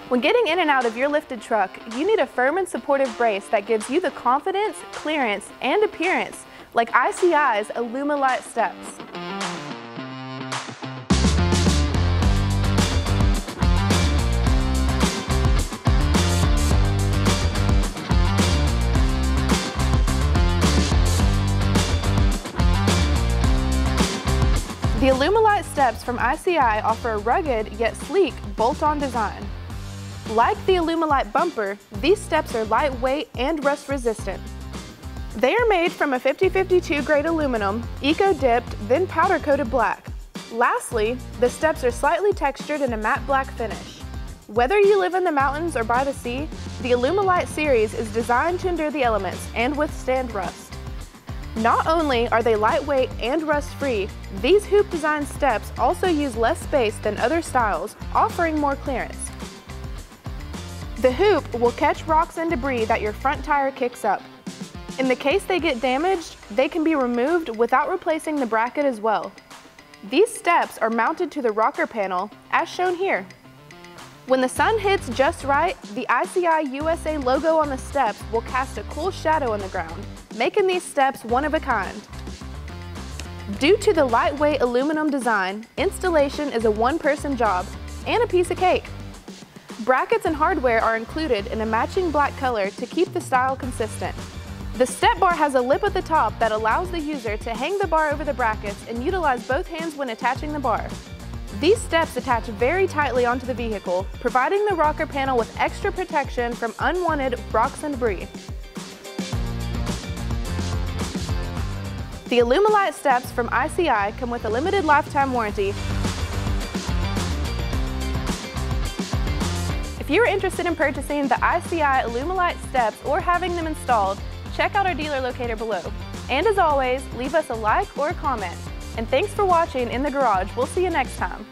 When getting in and out of your lifted truck, you need a firm and supportive brace that gives you the confidence, clearance, and appearance like ICI's Alumilite steps. The Alumilite steps from ICI offer a rugged yet sleek bolt-on design. Like the Alumilite bumper, these steps are lightweight and rust-resistant. They are made from a 5052 grade aluminum, eco-dipped, then powder-coated black. Lastly, the steps are slightly textured in a matte black finish. Whether you live in the mountains or by the sea, the Alumilite series is designed to endure the elements and withstand rust. Not only are they lightweight and rust-free, these hoop design steps also use less space than other styles, offering more clearance. The hoop will catch rocks and debris that your front tire kicks up. In the case they get damaged, they can be removed without replacing the bracket as well. These steps are mounted to the rocker panel, as shown here. When the sun hits just right, the ICI USA logo on the steps will cast a cool shadow on the ground, making these steps one of a kind. Due to the lightweight aluminum design, installation is a one-person job and a piece of cake. Brackets and hardware are included in a matching black color to keep the style consistent. The step bar has a lip at the top that allows the user to hang the bar over the brackets and utilize both hands when attaching the bar. These steps attach very tightly onto the vehicle, providing the rocker panel with extra protection from unwanted rocks and debris. The Alumilite steps from ICI come with a limited lifetime warranty. If you are interested in purchasing the ICI Alumilite steps or having them installed, check out our dealer locator below. And as always, leave us a like or a comment. And thanks for watching In the Garage. We'll see you next time.